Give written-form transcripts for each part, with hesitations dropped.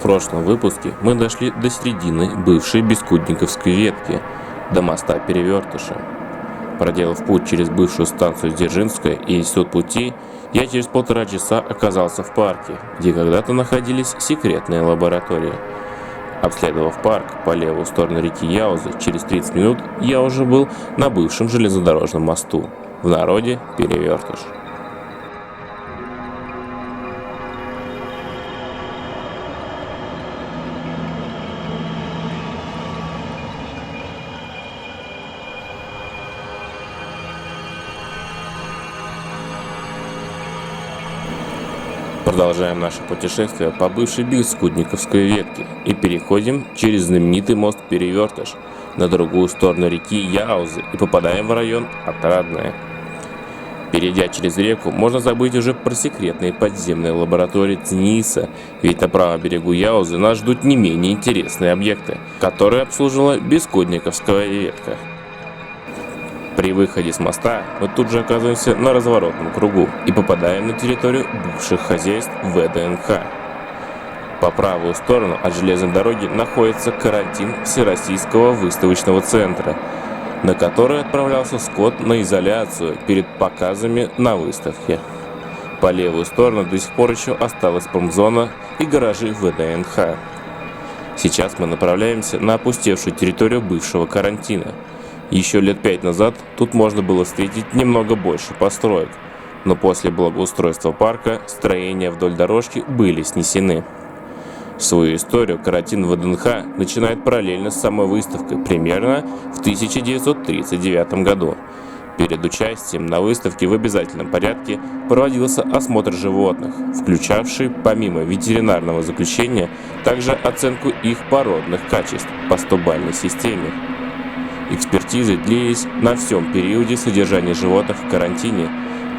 В прошлом выпуске мы дошли до середины бывшей Бескудниковской ветки, до моста Перевертыша. Проделав путь через бывшую станцию Дзержинская и Институт пути, я через 1,5 часа оказался в парке, где когда-то находились секретные лаборатории. Обследовав парк по левую сторону реки Яузы, через 30 минут я уже был на бывшем железнодорожном мосту, в народе Перевертыш. Продолжаем наше путешествие по бывшей Бескудниковской ветке и переходим через знаменитый мост Перевертыш на другую сторону реки Яузы и попадаем в район Отрадное. Перейдя через реку, можно забыть уже про секретные подземные лаборатории ЦНИИСа, ведь на правом берегу Яузы нас ждут не менее интересные объекты, которые обслуживала Бескудниковская ветка. При выходе с моста мы тут же оказываемся на разворотном кругу и попадаем на территорию бывших хозяйств ВДНХ. По правую сторону от железной дороги находится карантин Всероссийского выставочного центра, на который отправлялся скот на изоляцию перед показами на выставке. По левую сторону до сих пор еще осталась промзона и гаражи ВДНХ. Сейчас мы направляемся на опустевшую территорию бывшего карантина. Еще лет 5 назад тут можно было встретить немного больше построек, но после благоустройства парка строения вдоль дорожки были снесены. Свою историю карантин ВДНХ начинает параллельно с самой выставкой, примерно в 1939 году. Перед участием на выставке в обязательном порядке проводился осмотр животных, включавший, помимо ветеринарного заключения, также оценку их породных качеств по 100-бальной системе. Экспертизы длились на всем периоде содержания животных в карантине,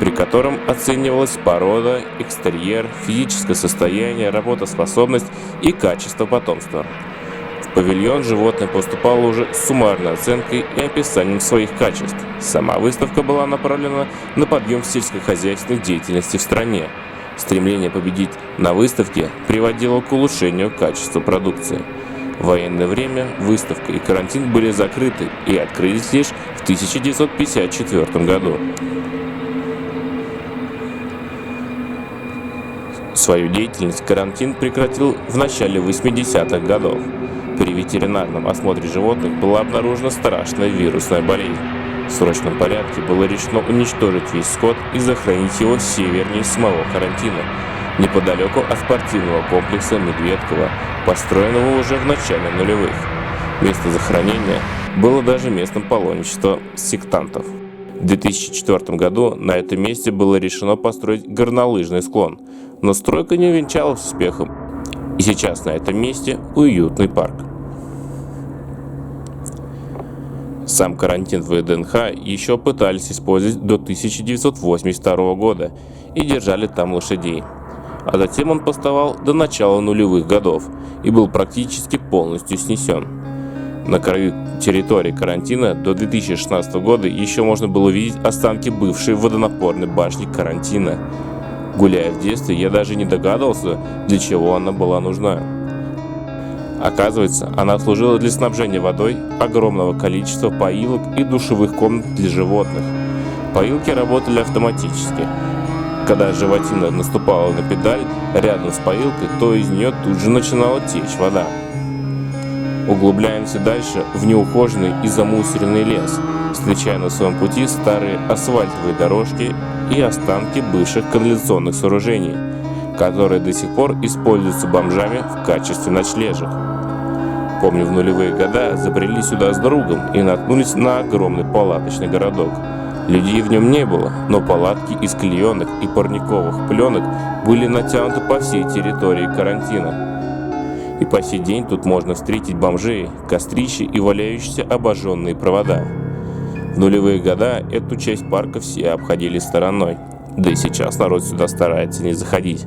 при котором оценивалась порода, экстерьер, физическое состояние, работоспособность и качество потомства. В павильон животное поступало уже с суммарной оценкой и описанием своих качеств. Сама выставка была направлена на подъем сельскохозяйственной деятельности в стране. Стремление победить на выставке приводило к улучшению качества продукции. В военное время выставка и карантин были закрыты и открылись лишь в 1954 году. Свою деятельность карантин прекратил в начале 80-х годов. При ветеринарном осмотре животных была обнаружена страшная вирусная болезнь. В срочном порядке было решено уничтожить весь скот и захоронить его севернее самого карантина, неподалеку от спортивного комплекса Медведково, построенного уже в начале нулевых. Место захоронения было даже местом паломничества сектантов. В 2004 году на этом месте было решено построить горнолыжный склон, но стройка не увенчалась успехом, и сейчас на этом месте уютный парк. Сам карантин ВДНХ еще пытались использовать до 1982 года и держали там лошадей. А затем он пустовал до начала нулевых годов и был практически полностью снесен. На краю территории карантина до 2016 года еще можно было видеть останки бывшей водонапорной башни карантина. Гуляя в детстве, я даже не догадывался, для чего она была нужна. Оказывается, она служила для снабжения водой огромного количества поилок и душевых комнат для животных. Поилки работали автоматически. Когда животина наступала на педаль рядом с поилкой, то из нее тут же начинала течь вода. Углубляемся дальше в неухоженный и замусоренный лес, встречая на своем пути старые асфальтовые дорожки и останки бывших канализационных сооружений, которые до сих пор используются бомжами в качестве ночлежек. Помню, в нулевые годы забрели сюда с другом и наткнулись на огромный палаточный городок. Людей в нем не было, но палатки из клеенок и парниковых пленок были натянуты по всей территории карантина. И по сей день тут можно встретить бомжей, кострища и валяющиеся обожженные провода. В нулевые годы эту часть парка все обходили стороной, да и сейчас народ сюда старается не заходить.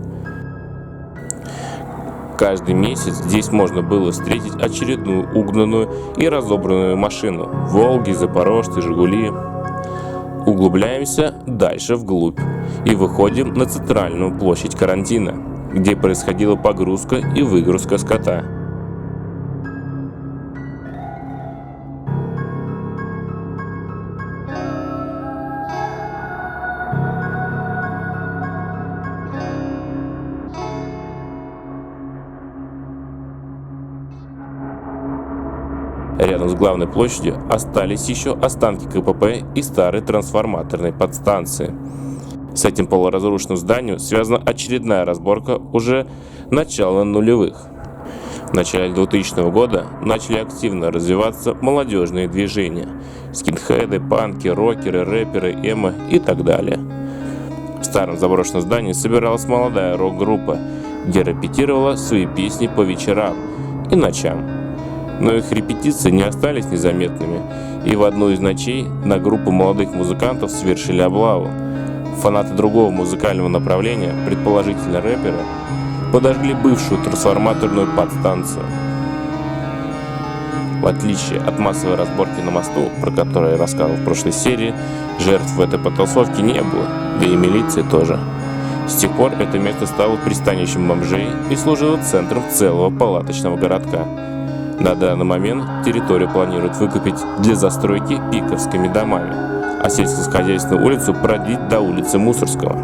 Каждый месяц здесь можно было встретить очередную угнанную и разобранную машину – «Волги», «Запорожцы», «Жигули». Углубляемся дальше вглубь и выходим на центральную площадь карантина. где происходила погрузка и выгрузка скота. Рядом с главной площадью остались еще останки КПП и старой трансформаторной подстанции. С этим полуразрушенным зданием связана очередная разборка уже начала нулевых. В начале 2000 года начали активно развиваться молодежные движения – скинхеды, панки, рокеры, рэперы, эмо и так далее. В старом заброшенном здании собиралась молодая рок-группа, где репетировала свои песни по вечерам и ночам. Но их репетиции не остались незаметными, и в одну из ночей на группу молодых музыкантов совершили облаву. Фанаты другого музыкального направления, предположительно рэперы, подожгли бывшую трансформаторную подстанцию. В отличие от массовой разборки на мосту, про которую я рассказывал в прошлой серии, жертв в этой потасовке не было, да и милиции тоже. С тех пор это место стало пристанищем бомжей и служило центром целого палаточного городка. На данный момент территорию планируют выкупить для застройки пиковскими домами, а сельскохозяйственную улицу продлить до улицы Мусорского.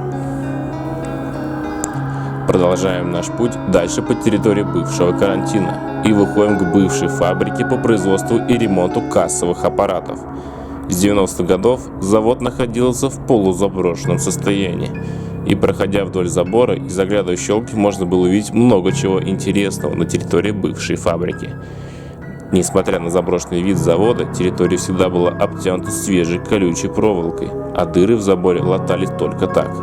Продолжаем наш путь дальше по территории бывшего карантина и выходим к бывшей фабрике по производству и ремонту кассовых аппаратов. С 90-х годов завод находился в полузаброшенном состоянии, и проходя вдоль забора и заглядывая в щелки, можно было увидеть много чего интересного на территории бывшей фабрики. Несмотря на заброшенный вид завода, территория всегда была обтянута свежей колючей проволокой, а дыры в заборе латались только так.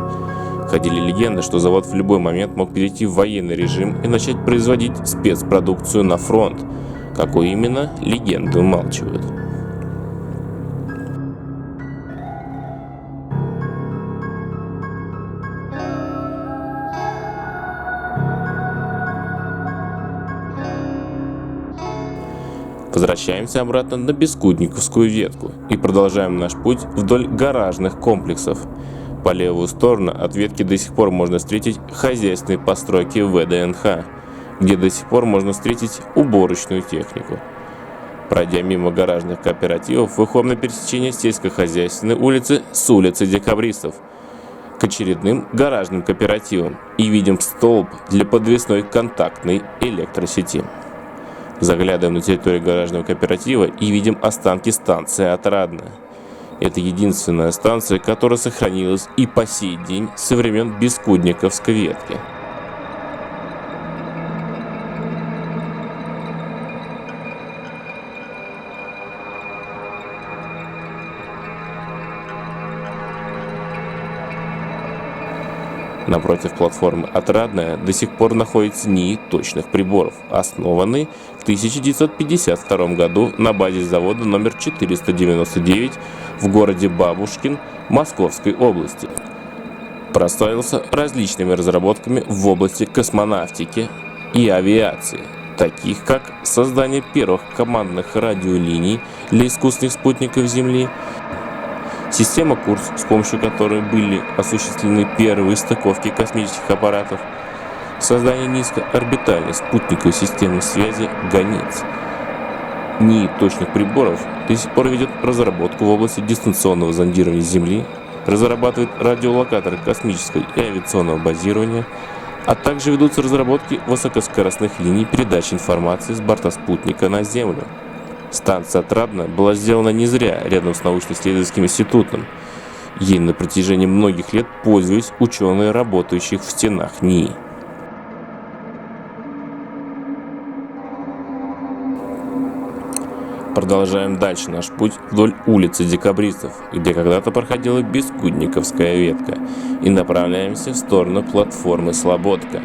Ходили легенды, что завод в любой момент мог перейти в военный режим и начать производить спецпродукцию на фронт. Какой именно, легенды умалчивают. Возвращаемся обратно на Бескудниковскую ветку и продолжаем наш путь вдоль гаражных комплексов. По левую сторону от ветки до сих пор можно встретить хозяйственные постройки ВДНХ, где до сих пор можно встретить уборочную технику. Пройдя мимо гаражных кооперативов, выходим на пересечение сельскохозяйственной улицы с улицы Декабристов к очередным гаражным кооперативам и видим столб для подвесной контактной электросети. Заглядываем на территорию гаражного кооператива и видим останки станции Отрадная. Это единственная станция, которая сохранилась и по сей день со времен Бескудниковской ветки. Напротив платформы «Отрадная» до сих пор находится НИИ точных приборов, основанный в 1952 году на базе завода номер 499 в городе Бабушкин Московской области. Прославился различными разработками в области космонавтики и авиации, таких как создание первых командных радиолиний для искусственных спутников Земли, система КУРС, с помощью которой были осуществлены первые стыковки космических аппаратов, создание низкоорбитальной спутниковой системы связи «Гонец». НИИ точных приборов до сих пор ведет разработку в области дистанционного зондирования Земли, разрабатывает радиолокаторы космического и авиационного базирования, а также ведутся разработки высокоскоростных линий передачи информации с борта спутника на Землю. Станция Отрадная была сделана не зря рядом с научно-исследовательским институтом. Ей на протяжении многих лет пользуются ученые, работающие в стенах НИИ. Продолжаем дальше наш путь вдоль улицы Декабристов, где когда-то проходила Бескудниковская ветка, и направляемся в сторону платформы Слободка.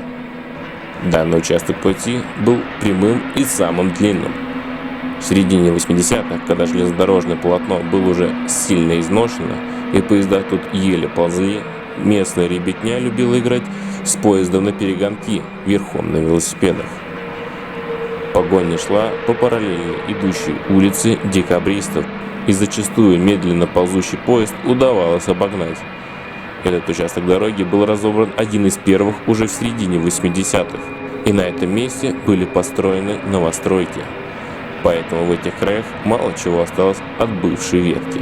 Данный участок пути был прямым и самым длинным. В середине 80-х, когда железнодорожное полотно было уже сильно изношено и поезда тут еле ползли, местная ребятня любила играть с поездом на перегонки верхом на велосипедах. Погоня шла по параллельно идущей улице Декабристов, и зачастую медленно ползущий поезд удавалось обогнать. этот участок дороги был разобран один из первых уже в середине 80-х, и на этом месте были построены новостройки. Поэтому в этих краях мало чего осталось от бывшей ветки.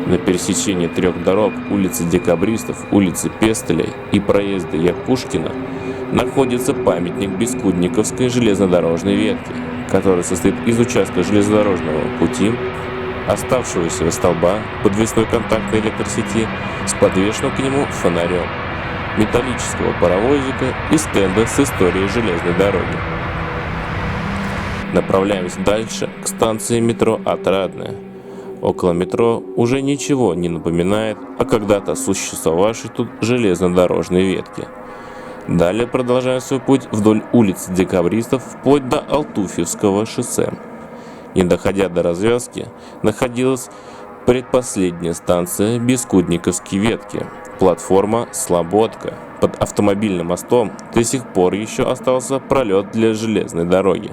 На пересечении 3 дорог, улицы Декабристов, улицы Пестеля и проезда Якушкина, находится памятник Бескудниковской железнодорожной ветки, который состоит из участка железнодорожного пути, оставшегося столба подвесной контактной электросети с подвешенным к нему фонарем, металлического паровозика и стенда с историей железной дороги. Направляемся дальше к станции метро Отрадная. Около метро уже ничего не напоминает о когда-то существовавшей тут железнодорожной ветке. Далее продолжаем свой путь вдоль улиц Декабристов вплоть до Алтуфьевского шоссе. Не доходя до развязки, находилась предпоследняя станция Бескудниковской ветки, платформа Слободка. Под автомобильным мостом до сих пор еще остался пролет для железной дороги.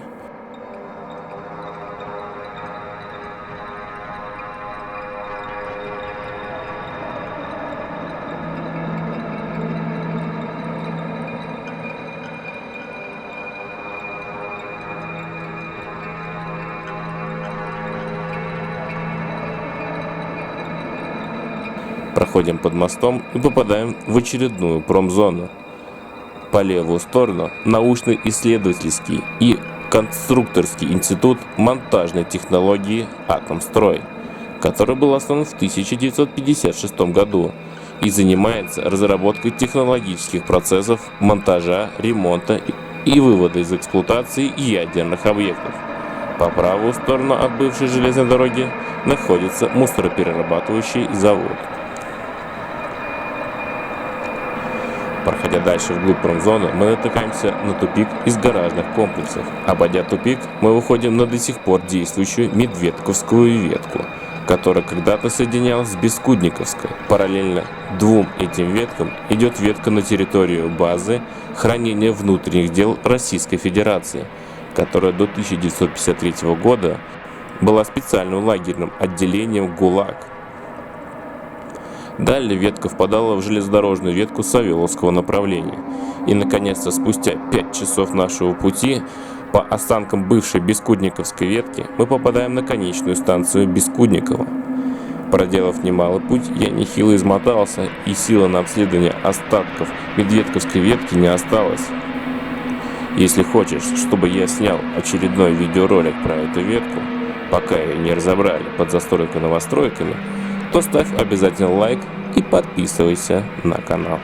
Проходим под мостом и попадаем в очередную промзону. По левую сторону научно-исследовательский и конструкторский институт монтажной технологии «Атомстрой», который был основан в 1956 году и занимается разработкой технологических процессов монтажа, ремонта и вывода из эксплуатации ядерных объектов. По правую сторону от бывшей железной дороги находится мусороперерабатывающий завод. Проходя дальше вглубь промзоны, мы натыкаемся на тупик из гаражных комплексов. Обойдя тупик, мы выходим на до сих пор действующую Медведковскую ветку, которая когда-то соединялась с Бескудниковской. Параллельно двум этим веткам идет ветка на территорию базы хранения внутренних дел Российской Федерации, которая до 1953 года была специальным лагерным отделением ГУЛАГ. Далее ветка впадала в железнодорожную ветку Савеловского направления. И, наконец-то, спустя 5 часов нашего пути по останкам бывшей Бескудниковской ветки мы попадаем на конечную станцию Бескудникова. Проделав немалый путь, я нехило измотался, и силы на обследование остатков Медведковской ветки не осталось. Если хочешь, чтобы я снял очередной видеоролик про эту ветку, пока ее не разобрали под застройкой-новостройками, то ставь обязательно лайк и подписывайся на канал.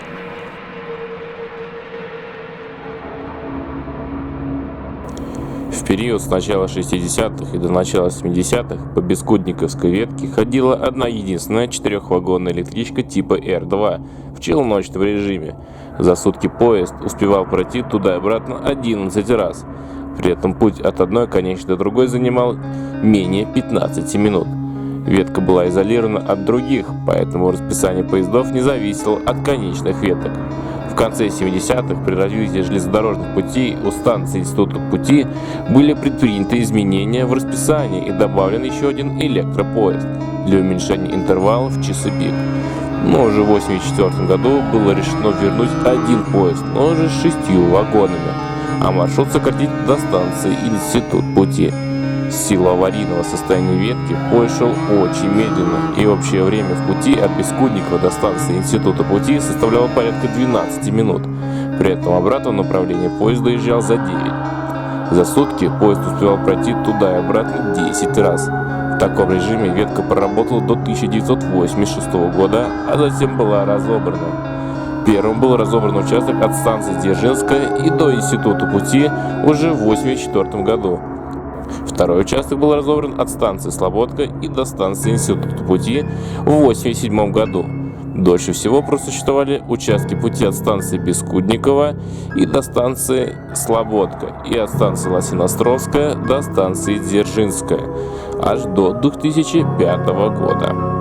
В период с начала 60-х и до начала 70-х по Бескудниковской ветке ходила одна единственная 4-вагонная электричка типа Р2 в челночном режиме. За сутки поезд успевал пройти туда и обратно 11 раз. При этом путь от одной конечной до другой занимал менее 15 минут. Ветка была изолирована от других, поэтому расписание поездов не зависело от конечных веток. В конце 70-х при развитии железнодорожных путей у станции Института пути были предприняты изменения в расписании и добавлен еще один электропоезд для уменьшения интервалов в часы пик. Но уже в 1984 году было решено вернуть один поезд, но уже с 6 вагонами, а маршрут сократить до станции Институт пути. В силу аварийного состояния ветки поезд шел очень медленно, и общее время в пути от Бескудникова до станции Института пути составляло порядка 12 минут. При этом обратно направление поезд доезжал за 9. За сутки поезд успевал пройти туда и обратно 10 раз. В таком режиме ветка проработала до 1986 года, а затем была разобрана. Первым был разобран участок от станции Дзержинская и до Института пути уже в 1984 году. Второй участок был разобран от станции Слободка и до станции Института пути в 1987 году. Дольше всего просуществовали участки пути от станции Бескудникова и до станции Слободка, и от станции Лосиноостровская до станции Дзержинская, аж до 2005 года.